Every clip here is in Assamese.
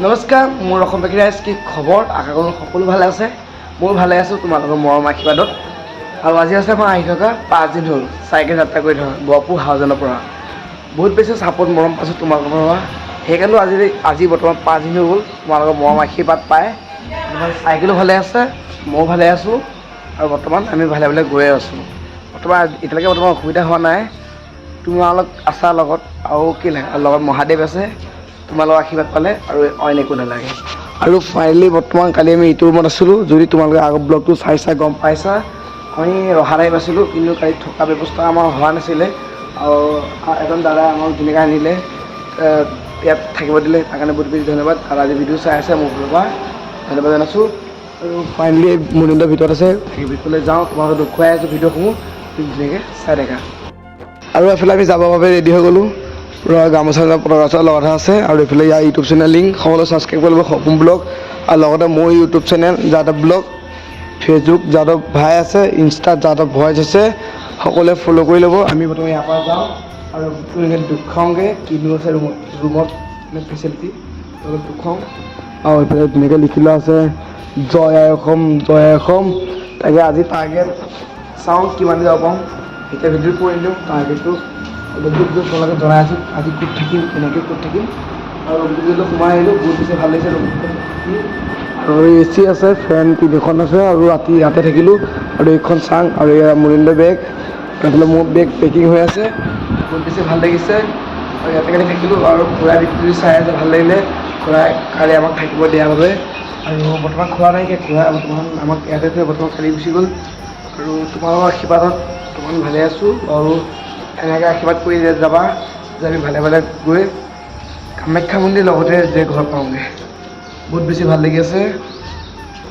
নমস্কাৰ, মোৰ অসমবাসী ৰাইজ কি খবৰ? আশা কৰোঁ সকলো ভালে আছে। মই ভালে আছোঁ তোমালোকৰ মৰম আশীৰ্বাদত। আৰু আজি আছে মই আহি থকা 5 দিন হ'ল চাইকেল যাত্ৰা কৰি থকা গহপুৰ হাউজানৰ পৰা। বহুত বেছি ছাপোৰ্ট মৰম পাইছোঁ তোমালোকৰ পৰা। সেইকাৰণে আজি বৰ্তমান 5 দিন হৈ গ'ল তোমালোকৰ মৰম আশীৰ্বাদ পায়। চাইকেলো ভালে আছে, ময়ো ভালে আছোঁ আৰু বৰ্তমান আমি ভালে ভালে গৈয়ে আছোঁ। এতিয়ালৈকে অসুবিধা হোৱা নাই। তোমালোক আছা লগত আৰু কি লাগে, আৰু লগত মহাদেৱ আছে। তোমালোকৰ আশীৰ্বাদ পালে আৰু অইন একো নালাগে। আৰু ফাইনেলি বৰ্তমান কালি আমি ইটো ৰুমত আছিলোঁ। যদি তোমালোকে আগৰ ব্লগটো চাই গম পাইছা, আমি ৰহাৰাইত আছিলোঁ, কিন্তু কালি থকা ব্যৱস্থা আমাৰ হোৱা নাছিলে। আৰু এজন দাদাই আমাক ধুনীয়াকৈ আনিলে, ইয়াত থাকিব দিলে, তাৰ কাৰণে বহুত বেছি ধন্যবাদ। আৰু আজি ভিডিঅ' চাই আছে মোৰ ফালৰ পৰা ধন্যবাদ জনাইছোঁ। আৰু ফাইনেলি মুনিন্দৰ ভিতৰত আছে, সেই ভিতৰলৈ যাওঁ, তোমালোকক দেখুৱাই আছোঁ ভিডিঅ'সমূহ, ধুনীয়াকৈ চাই থাকা। আৰু এফালে আমি যাবৰ বাবে ৰেডি হৈ গ'লোঁ। গামোচা পতকা লগা আছে। আৰু এইফালে ইয়াৰ ইউটিউব চেনেল লিংক সকলোৱে ছাবস্ক্ৰাইব কৰিব লাগিব, সপোন ব্লগ। আৰু লগতে মোৰ YouTube channel Yadav blog, Facebook Yadav ভাই আছে, ইনষ্টাত যাদৱ ভইচ আছে, সকলোৱে ফ'ল' কৰি ল'ব। আমি প্ৰথমে ইয়াৰ পৰা যাওঁ আৰু দেখুৱাওঁগৈ কিনো আছে ৰুমত ফেচিলিটি দেখুৱাওঁ। আৰু এইফালে ধুনীয়াকৈ লিখি লোৱা আছে জয় আই অসম, জয় আই অসম। তাকে আজি টাৰ্গেট চাওঁ কিমান যাব পাৰোঁ। এতিয়া ভিডিঅ'ত কৰি দিওঁ টাৰ্গেটটো তোমালোকে জনাই আছোঁ। আজি ক'ত থাকিম, কেনেকৈ ক'ত থাকিম। আৰু ৰুমটো সোমাই আহিলোঁ, বহুত বেছি ভাল লাগিছে ৰুমটো। আৰু AC আছে, ফেন 3খন আছে। আৰু ৰাতি ইয়াতে থাকিলোঁ। আৰু এইখন চাং আৰু এয়া মুনিন্দৰ বেগ, এইফালে মোৰ বেগ পেকিং হৈ আছে, বহুত বেছি ভাল লাগিছে। আৰু ইয়াতে কালি থাকিলোঁ। আৰু খুৰাই ভিডিঅ' চাই আছে, ভাল লাগিলে খুৰাই কালি আমাক থাকিব দিয়াৰ বাবে। আৰু বৰ্তমান খোৱা নাইকিয়া, খুৰাই বৰ্তমান আমাক ইয়াতে থৈ বৰ্তমান কালি গুচি গ'ল। আৰু তোমালোকৰ আশীৰ্বাদত বৰ্তমান ভালে আছোঁ। আৰু এনেকৈ আশীৰ্বাদ কৰি যাবা যে আমি ভালে ভালে গৈ কামাখ্যা মন্দিৰ লগতে যে ঘৰ পাওঁগৈ। বহুত বেছি ভাল লাগি আছে।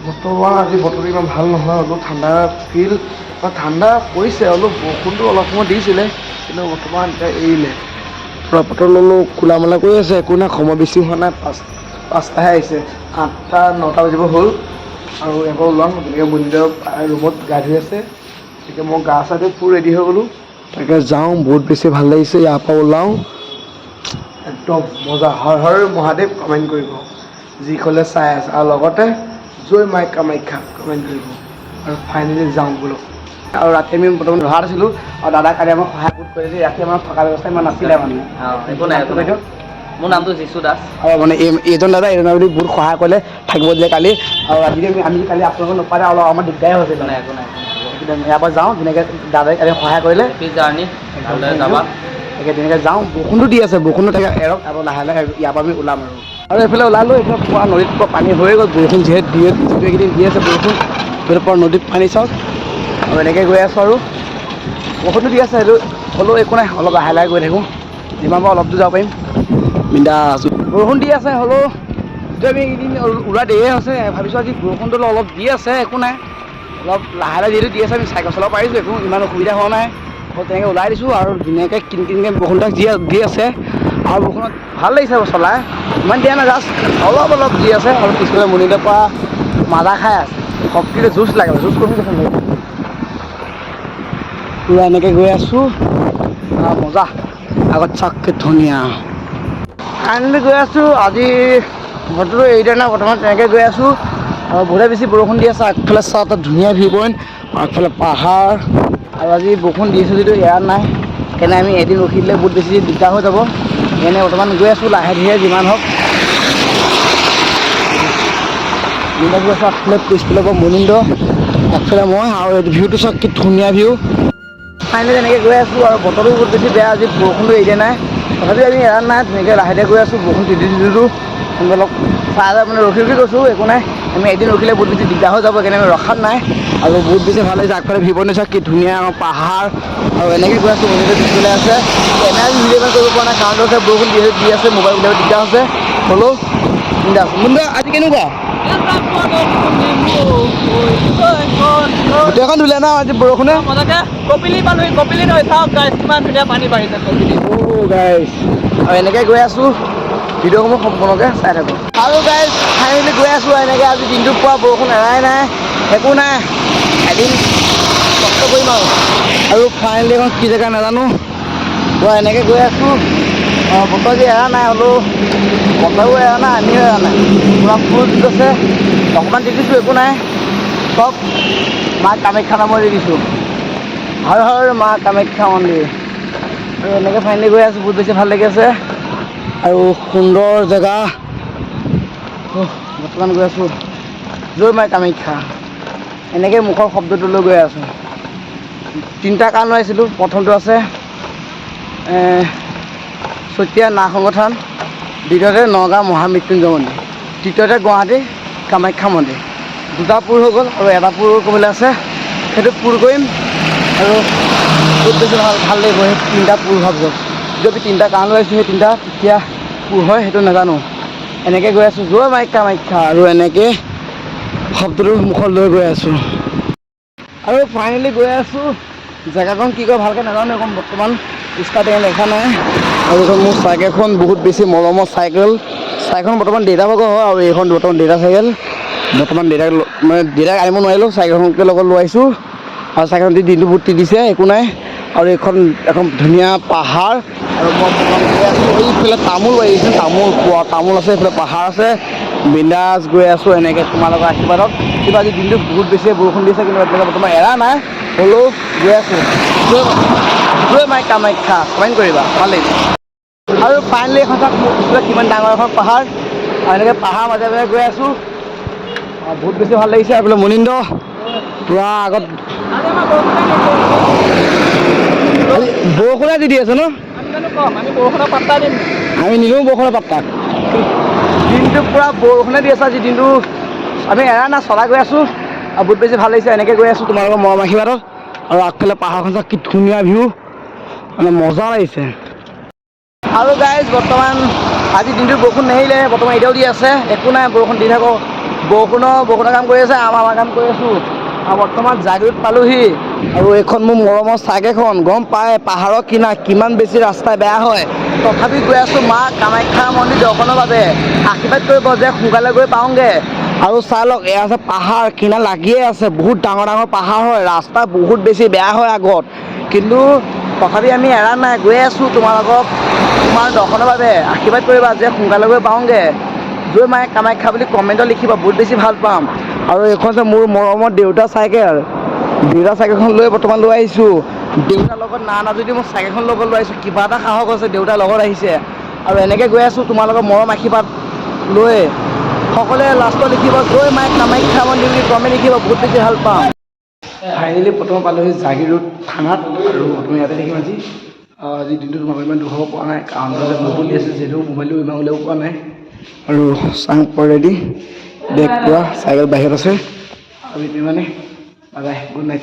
বৰ্তমান আজি বতৰটো ইমান ভাল নহয়, অলপ ঠাণ্ডা ফিল বা ঠাণ্ডা পৰিছে, অলপ বৰষুণটো অলপ সময় দিছিলে, কিন্তু বৰ্তমান এতিয়া এৰিলে। বতৰ ল'লোঁ খোলা মেলা কৰি আছে, একো নাই, সময় বেছি হোৱা নাই, 5টাহে আহিছে, 8টা 9টা বাজিব হ'ল। আৰু এবাৰ ওলাম, গতিকে মন্দিৰৰ ৰুমত গা ধুই আছে। গতিকে মই গা চা ধুই ফুল ৰেডি হৈ গ'লোঁ। তাকে যাওঁ, বহুত বেছি ভাল লাগিছে। ইয়াৰ পৰা ওলাওঁ, একদম মজা। হৰ হৰ মহাদেৱ কমেণ্ট কৰিব যিসকলে চাই আছে, আৰু লগতে জয় মাই কামাখ্যা কমেণ্ট কৰিব। আৰু ফাইনেলি যাওঁ বোলো। আৰু ৰাতি আমি বৰ্তমান ৰহাত আছিলোঁ, আৰু দাদা কালি আমাক সহায় বহুত কৰিছে। ৰাতি আমাৰ থকা ব্যৱস্থা ইমান নাছিলে মানে। একো নাই। মোৰ নামটো যিশু দাস। আৰু মানে এইজন দাদা বুলি বহুত সহায় কৰিলে, থাকিব দিলে কালি। আৰু ৰাতি আমি কালি আপোনালোকক নাপালে অলপ আমাৰ দিগদাৰে হৈছিল। একো নাই। ইয়াৰ পৰা যাওঁ ধুনীয়াকৈ, দাদাই কালি সহায় কৰিলে। জাৰ্ণি যাবা তাকে তেনেকৈ যাওঁ। বৰষুণটো দি আছে, বৰষুণটো থাকে এৰক, আৰু লাহে লাহে ইয়াৰ পৰা আমি ওলাম। আৰু এইফালে ওলালোঁ, এইফালে পুৱা নদীত পুৰা পানী হৈ গ'ল। বৰষুণ যিহেতু এইকেইদিন দি আছে বৰষুণ, এইফালে পুৰা নদীত পানী চাওক। আৰু এনেকৈ গৈ আছোঁ। আৰু বৰষুণটো দি আছে, সেইটো হ'লেও একো নাই, অলপ লাহে লাহে গৈ থাকোঁ। যিমান পাৰোঁ অলপ দূৰ যাব পাৰিম, বিন্দাছ। বৰষুণ দি আছে, হ'লেও আমি এইকেইদিন ওলোৱা দেৰিয়ে হৈছে। ভাবিছোঁ আজি বৰষুণটো অলপ দি আছে, একো নাই, অলপ লাহে লাহে যিহেতু দি আছে, আমি চাইকেল চলাব পাৰিছোঁ, একো ইমান অসুবিধা হোৱা নাই। তেনেকৈ ওলাই দিছোঁ, আৰু ধুনীয়াকৈ কিন কিনকৈ বৰষুণটো দি আছে। আৰু বৰষুণত ভাল লাগিছে চলাই, ইমান দিয়া নাই, জাষ্ট অলপ অলপ দি আছে। আৰু পিছফালে মুনিন্দৰ পৰা মাজা খাই আছে, শক্তিৰে জুচ লাগে, জুচ কমি গৈছে মোৰ। পুৰা এনেকৈ গৈ আছোঁ, মজা। আগত চাওক কি ধুনীয়া। ফাইনেলি গৈ আছোঁ। আজি বতৰটো এৰি দিয়া নাই, বৰ্তমান তেনেকৈ গৈ আছোঁ। আৰু বহুতে বেছি বৰষুণ দি আছে। আগফালে চাওঁ, তাত ধুনীয়া ভিউ পইণ্ট, আগফালে পাহাৰ। আৰু আজি বৰষুণ দি আছে যদিও এৰা নাই, সেইকাৰণে আমি এদিন ৰখি দিলে বহুত বেছি দিগদাৰ হৈ যাব। সেইকাৰণে বৰ্তমান গৈ আছোঁ লাহে ধীৰে, যিমান হওক। গৈ আছোঁ, আগফালে পিছফালে পৰা মুনিন্দ, আগফালে মই। আৰু ভিউটো চাওক কি ধুনীয়া ভিউ। ফাইনেলি তেনেকৈ গৈ আছোঁ। আৰু বতৰটো বহুত বেছি বেয়া, আজি বৰষুণটো এৰি দিয়া নাই, তথাপিও আমি এৰা নাই, ধুনীয়াকৈ লাহে ধীৰে গৈ আছোঁ। বৰষুণ তিতিলোঁ, অলপ চাই মানে ৰখি গৈছোঁ, একো নাই। আমি এদিন ৰখিলে বহুত বেছি দিগদাৰ হৈ যাব, সেইকাৰণে আমি ৰখাত নাই। আৰু বহুত বেছি ভাল লাগিছে, আগফালে ভিউ পইণ্ট চাওক কি ধুনীয়া পাহাৰ। আৰু এনেকৈ গৈ আছোঁ, মুনিন্দৰ পিছফালে আছে। কেমেৰা ভিডিঅ' ইমান কৰিব পৰা নাই, কাৰণ হৈছে বৰষুণ দি আছে, মোবাইল উলিয়াব দিগদাৰ হৈছে। হ'লেও বিন্দাছ। মুনিন্দ আজি কেনেকুৱা? গোটেইখন ধুলে ন আজি বৰষুণে? কপিলি পালোহি, কপিলি নহয়, চাওক গাইছ কিমান ধুনীয়া পানী বাঢ়িছে কপিলি। গাইছ, আৰু এনেকৈ গৈ আছোঁ, ভিডিঅ'সমূহ সম্পূৰ্ণকৈ চাই থাকোঁ। আৰু গাইছ ফাইনেলি গৈ আছোঁ এনেকৈ। আজি দিনটোৰ পৰা বৰষুণ এৰাই নাই, একো নাই, এদিন কষ্ট কৰিম আৰু ফাইনেলি এখন কি জেগা নাজানো, এনেকৈ গৈ আছোঁ। বতৰ যে এৰা নাই, হ'লেও বতৰো এৰা নাই, আমিও এৰা নাই, পূৰা ফুল দি গৈছে। অকণমান দেখিছোঁ, একো নাই, চব মা কামাখ্যা নামৰ দেখিছোঁ। হৰ হৰ মা কামাখ্যা মন্দিৰ। আৰু এনেকৈ ফাইনেলি গৈ আছোঁ, বহুত বেছি ভাল লাগি আছে আৰু সুন্দৰ জেগা। বৰ্তমান গৈ আছোঁ জয় মা কামাখ্যা, এনেকৈ মুখৰ শব্দটো লৈ গৈ আছোঁ। 3টা কাণ লগাইছিলোঁ, প্ৰথমটো আছে চতিয়া নাগ সংগঠন, দ্বিতীয়তে নগাঁও মহামৃত্যুঞ্জয় মন্দিৰ, তৃতীয়তে গুৱাহাটী কামাখ্যা মন্দিৰ। 2টা পুৰ হৈ গ'ল আৰু এটা পুৰ ক'বলৈ আছে, সেইটো পুৰ কৰিম আৰু বহুত বেছি ভাল লাগিব সেই 3টা পুৰ হোৱাৰ পিছত। যদি 3টা কাণ লগাইছোঁ, সেই 3টা কেতিয়া পুৰ হয় সেইটো নাজানো। এনেকৈ গৈ আছোঁ জয় মা কামাখ্যা, আৰু এনেকৈ শব্দটো মুখত লৈ গৈ আছোঁ। আৰু ফাইনেলি গৈ আছোঁ, জেগাখন কি কয় ভালকৈ নাজানো, এখন বৰ্তমান ষ্টাৰ্টিং দেখা নাই। আৰু এইখন মোৰ চাইকেলখন বহুত বেছি মৰমৰ চাইকেলখন বৰ্তমান দেউতা ভাগৰ হয়, আৰু এইখন বৰ্তমান দেউতা চাইকেল। বৰ্তমান দেউতাক আনিব নোৱাৰিলোঁ, চাইকেলখনকে লগত লৈ আহিছোঁ। আৰু চাইকেলখন দিনটো বহুত তিতিছে, একো নাই। আৰু এখন ধুনীয়া পাহাৰ, আৰু মই গৈ আছোঁ এইফালে তামোল বাঢ়িছে, তামোল আছে, এইফালে পাহাৰ আছে, বিন্দাছ গৈ আছোঁ এনেকৈ তোমালোকৰ আশীৰ্বাদত। কিন্তু আজি দিনটো বহুত বেছি বৰষুণ দিছে, কিন্তু এতিয়ালৈকে বৰ্তমান এৰা নাই, হ'লেও গৈ আছোঁ জয় মা কামাখ্যা। কমেণ্ট কৰিবা, ভাল লাগিব। আৰু ফাইনেলি এখন কিমান ডাঙৰ এখন পাহাৰ, আৰু এনেকৈ পাহাৰ মাজে মাজে গৈ আছোঁ, বহুত বেছি ভাল লাগিছে। এইফালে মনিন্দ পূৰা আগত বৰষুণে দি আছে ন, আমি বৰষুণৰ পাত্তা দিম। আমি নিদিওঁ বৰষুণৰ পাত্তা। দিনটো পূৰা বৰষুণে দি আছে, আজি দিনটো আমি এৰা নাই, চলাই গৈ আছোঁ, আৰু বহুত বেছি ভাল লাগিছে। এনেকৈ গৈ আছোঁ তোমালোকৰ মৰম আশীৰ্বাদত। আৰু আগফালে পাহাৰখন চাওক, কি ধুনীয়া ভিউ, মানে মজা লাগিছে। আৰু গাইজ বৰ্তমান আজি দিনটো বৰষুণ নাহিলে, বৰ্তমান এতিয়াও দি আছে, একো নাই, বৰষুণ দি থাকক। বৰষুণৰ কাম কৰি আছে, আমাৰ কাম কৰি আছোঁ। আৰু বৰ্তমান জাগিৰোড পালোহি, আৰু এইখন মোৰ মৰমৰ চাইকেলখন, গম পায় পাহাৰৰ কিমান বেছি ৰাস্তা বেয়া হয়, তথাপি গৈ আছোঁ মা কামাখ্যা মন্দিৰ দৰ্শনৰ বাবে। আশীৰ্বাদ কৰিব যে সোনকালে গৈ পাওঁগৈ। আৰু চাই লওক, এয়া আছে পাহাৰ, কিনাৰত লাগিয়ে আছে, বহুত ডাঙৰ ডাঙৰ পাহাৰ হয়, ৰাস্তা বহুত বেছি বেয়া হয় আগত, কিন্তু তথাপি আমি এৰা নাই, গৈ আছোঁ তোমাৰ দৰ্শনৰ বাবে। আশীৰ্বাদ কৰিবা যে সোনকালে গৈ পাওঁগৈ। জয় মা কামাখ্যা বুলি কমেণ্টত লিখিবা, বহুত বেছি ভাল পাম। আৰু এইখন যে মোৰ মৰমৰ দেউতাৰ চাইকেলখন লৈ বৰ্তমান লৈ আহিছোঁ। দেউতাৰ লগত না যদি মই চাইকেলখন লগত লৈ আহিছোঁ, কিবা এটা সাহস আছে, দেউতাৰ লগত আহিছে। আৰু এনেকৈ গৈ আছোঁ তোমালোকৰ মৰম আশীৰ্বাদ লৈ। সকলোৱে লাষ্টত লিখিব জয় মা কামাখ্যা মন্দিৰ বুলি কমেণ্ট লিখিব, বহুত বেছি ভাল পাম। ফাইনেলি প্ৰথম পালোহি জাগিৰোড থানাত, আৰু তুমি ইয়াতে দেখিম আজি দিনটো তোমালোকে ইমান দুখ পোৱা নাই, কাৰণ বৰষুণ দি আছে, যিহেতু মোবাইলটো ইমান উলিয়াব পোৱা নাই। আৰু চাং ৰেডি, বেগ পূৰা, চাইকেল বাহিৰত আছে, আৰু এতিয়া মানে বাই বাই, গুড নাইট।